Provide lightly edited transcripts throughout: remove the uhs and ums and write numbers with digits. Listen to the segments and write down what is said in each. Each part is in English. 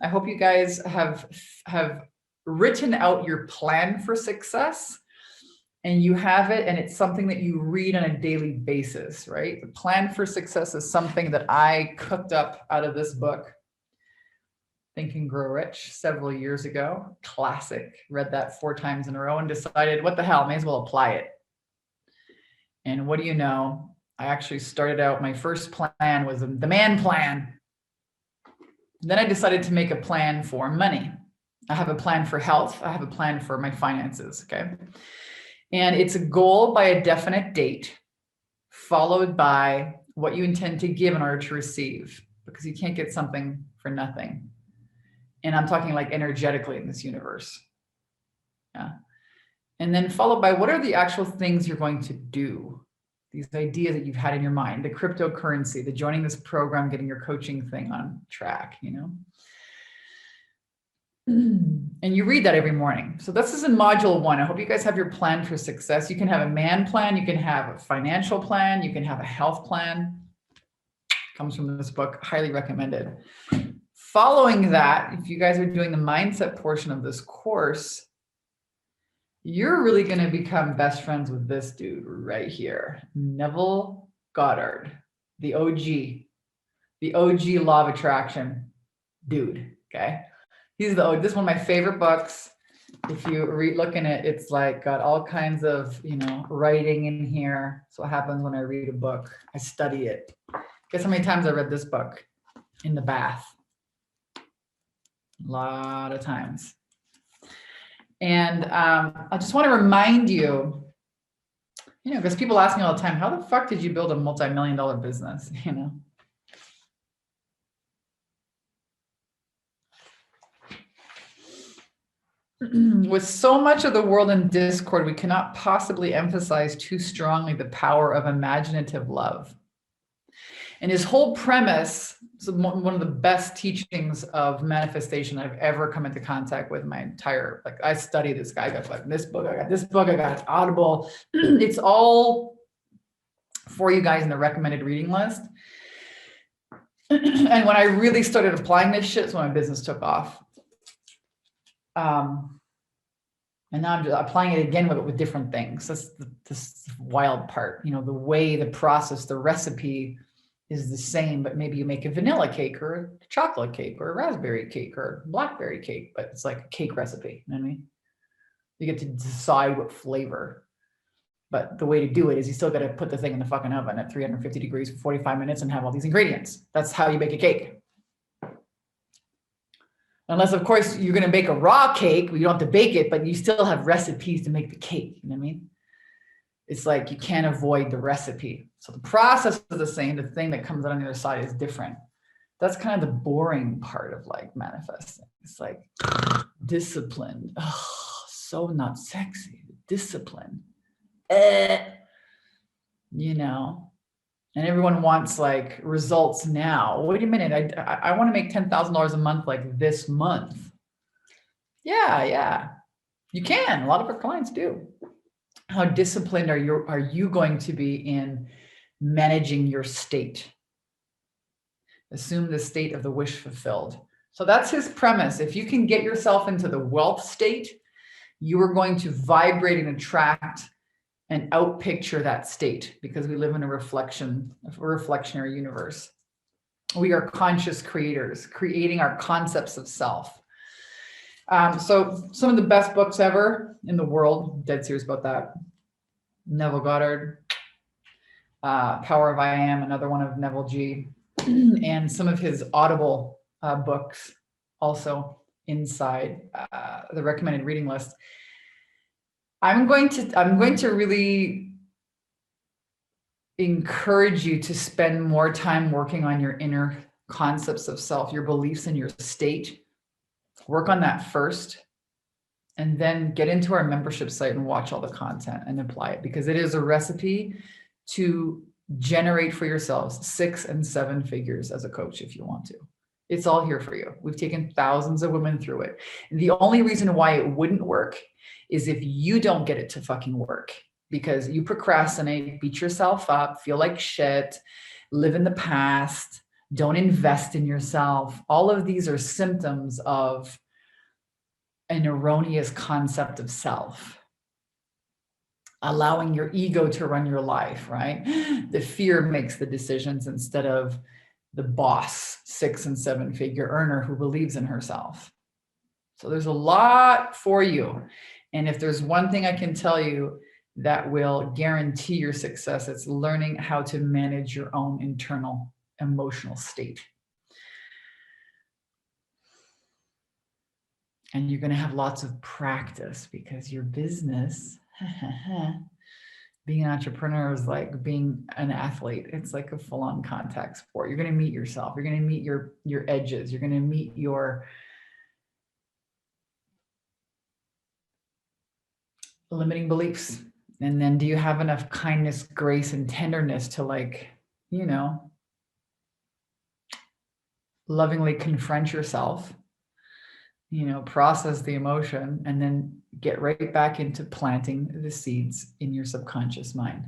I hope you guys have written out your plan for success, and you have it, and it's something that you read on a daily basis, right? The plan for success is something that I cooked up out of this book, Think and Grow Rich, several years ago. Classic. Read that 4 times in a row and decided, what the hell, may as well apply it. And what do you know? I actually started out, my first plan was the man plan. Then I decided to make a plan for money. I have a plan for health. I have a plan for my finances, okay? And it's a goal by a definite date, followed by what you intend to give in order to receive, because you can't get something for nothing. And I'm talking like energetically in this universe. Yeah. And then followed by what are the actual things you're going to do? These ideas that you've had in your mind, the cryptocurrency, the joining this program, getting your coaching thing on track, you know? And you read that every morning. So this is in module 1. I hope you guys have your plan for success. You can have a man plan. You can have a financial plan. You can have a health plan. Comes from this book, highly recommended. Following that, if you guys are doing the mindset portion of this course, you're really going to become best friends with this dude right here, Neville Goddard, the OG law of attraction dude. Okay. He's this is one of my favorite books. If you look in it, it's like got all kinds of, you know, writing in here. So what happens when I read a book? I study it. Guess how many times I read this book? In the bath. A lot of times. And I just want to remind you, you know, because people ask me all the time, how the fuck did you build a multi-million-dollar business? You know? With so much of the world in discord, we cannot possibly emphasize too strongly the power of imaginative love. And his whole premise is one of the best teachings of manifestation I've ever come into contact with in my entire, like I study this guy, I got like this book, I got this book, I got Audible. It's all for you guys in the recommended reading list. And when I really started applying this shit is when my business took off. And now I'm just applying it again with different things. That's this wild part, you know, the way, the process, the recipe is the same, but maybe you make a vanilla cake or a chocolate cake or a raspberry cake or a blackberry cake, but it's like a cake recipe. You know what I mean? You get to decide what flavor, but the way to do it is you still got to put the thing in the fucking oven at 350 degrees for 45 minutes and have all these ingredients. That's how you make a cake. Unless, of course, you're going to bake a raw cake, you don't have to bake it, but you still have recipes to make the cake. You know what I mean? It's like you can't avoid the recipe. So the process is the same. The thing that comes out on the other side is different. That's kind of the boring part of like manifesting. It's like discipline. Oh, so not sexy. Discipline. You know. And everyone wants like results now. Wait a minute, I want to make $10,000 a month like this month. Yeah, you can. A lot of our clients do. How disciplined are you going to be in managing your state? Assume the state of the wish fulfilled. So that's his premise. If you can get yourself into the wealth state, you are going to vibrate and attract and outpicture that state, because we live in a reflectionary universe. We are conscious creators, creating our concepts of self. So some of the best books ever in the world, dead serious about that. Neville Goddard, Power of I Am, another one of Neville G, and some of his Audible books also inside the recommended reading list. I'm going to really encourage you to spend more time working on your inner concepts of self, your beliefs and your state. Work on that first, and then get into our membership site and watch all the content and apply it, because it is a recipe to generate for yourselves 6 and 7 figures as a coach if you want to. It's all here for you. We've taken thousands of women through it. And the only reason why it wouldn't work is if you don't get it to fucking work, because you procrastinate, beat yourself up, feel like shit, live in the past, Don't invest in yourself. All of these are symptoms of an erroneous concept of self. Allowing your ego to run your life, right? The fear makes the decisions instead of the boss, 6 and 7 figure earner who believes in herself. So there's a lot for you. And if there's one thing I can tell you that will guarantee your success, it's learning how to manage your own internal emotional state. And you're going to have lots of practice because your business, being an entrepreneur is like being an athlete. It's like a full-on contact sport. You're going to meet yourself. You're going to meet your edges. You're going to meet your limiting beliefs. And then do you have enough kindness, grace, and tenderness to, like, you know, lovingly confront yourself, you know, process the emotion, and then get right back into planting the seeds in your subconscious mind.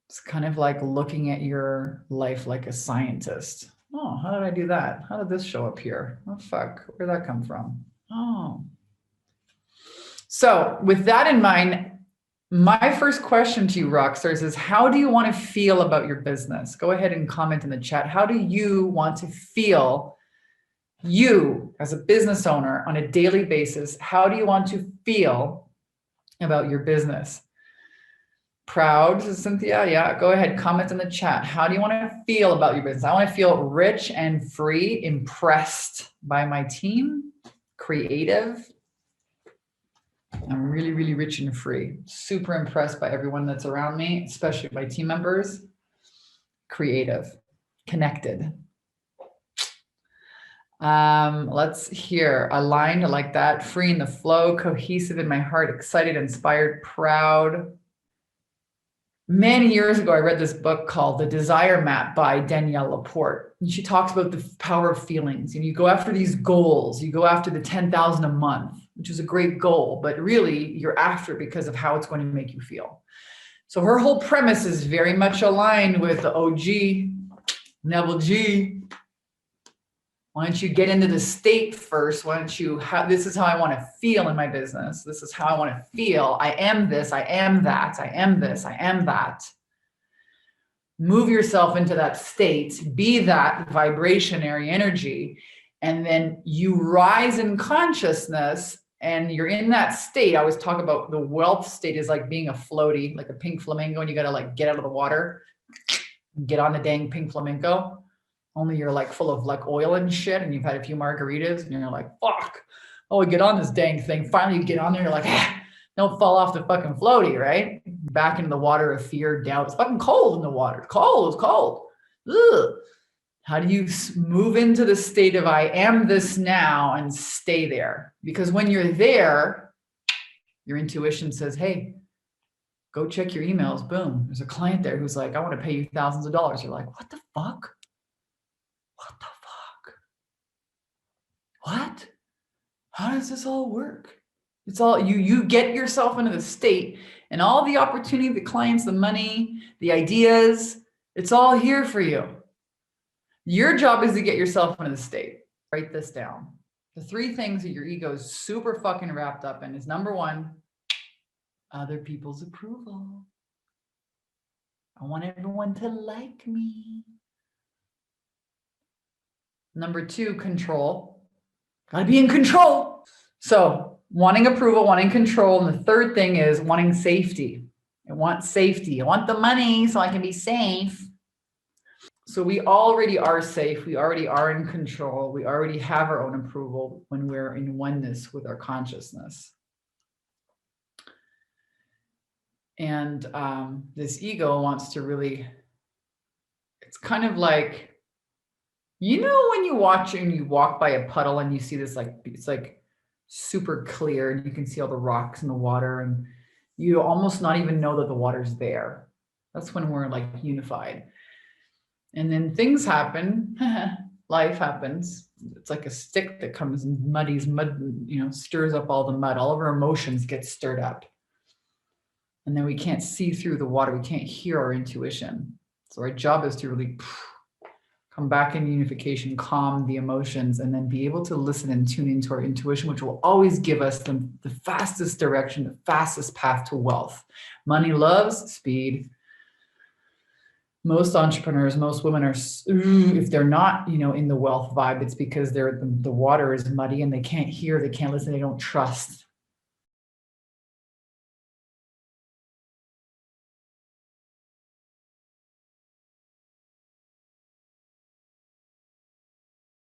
It's kind of like looking at your life like a scientist. Oh, how did I do that? How did this show up here? Oh, fuck, where'd that come from? Oh. So with that in mind, my first question to you, Rockstars, is how do you want to feel about your business? Go ahead and comment in the chat. How do you want to feel, you as a business owner, on a daily basis? How do you want to feel about your business? Proud, Cynthia? Yeah, go ahead, comment in the chat. How do you want to feel about your business? I want to feel rich and free, impressed by my team, creative. I'm really, really rich and free. Super impressed by everyone that's around me, especially my team members. Creative, connected. Let's hear. Aligned, I like that. Free in the flow, cohesive in my heart, excited, inspired, proud. Many years ago, I read this book called The Desire Map by Danielle Laporte. And she talks about the power of feelings. And you go after these goals. You go after the 10,000 a month, which is a great goal, but really you're after it because of how it's going to make you feel. So her whole premise is very much aligned with the OG, Neville G. Why don't you get into the state first? Why don't you, this is how I want to feel in my business. This is how I want to feel. I am this, I am that, I am this, I am that. Move yourself into that state, be that vibrationary energy, and then you rise in consciousness and you're in that state. I always talk about the wealth state is like being a floaty, like a pink flamingo, and you got to like get out of the water, get on the dang pink flamingo. Only you're like full of like oil and shit, and you've had a few margaritas, and you're like, fuck, oh, get on this dang thing. Finally, you get on there, you're like, don't fall off the fucking floaty, right? Back into the water of fear, doubt. It's fucking cold in the water. It's cold, it's cold. Ugh. How do you move into the state of I am this now and stay there? Because when you're there, your intuition says, hey, go check your emails. Boom. There's a client there who's like, I want to pay you thousands of dollars. You're like, what the fuck? What the fuck? What? How does this all work? It's all you get yourself into the state, and all the opportunity, the clients, the money, the ideas, it's all here for you. Your job is to get yourself into the state. Write this down. The 3 things that your ego is super fucking wrapped up in is, number 1, other people's approval. I want everyone to like me. Number 2, control. Gotta be in control. So wanting approval, wanting control. And the 3rd thing is wanting safety. I want safety. I want the money so I can be safe. So we already are safe. We already are in control. We already have our own approval when we're in oneness with our consciousness. And this ego wants to really, it's kind of like, you know, when you watch and you walk by a puddle and you see this, like, it's like super clear and you can see all the rocks in the water and you almost not even know that the water's there. That's when we're like unified. And then things happen, life happens. It's like a stick that comes and muddies mud, you know, stirs up all the mud. All of our emotions get stirred up. And then we can't see through the water. We can't hear our intuition. So our job is to really come back in unification, calm the emotions, and then be able to listen and tune into our intuition, which will always give us the fastest direction, the fastest path to wealth. Money loves speed. Most entrepreneurs, most women are, if they're not, in the wealth vibe, it's because the water is muddy and they can't hear, they can't listen, they don't trust.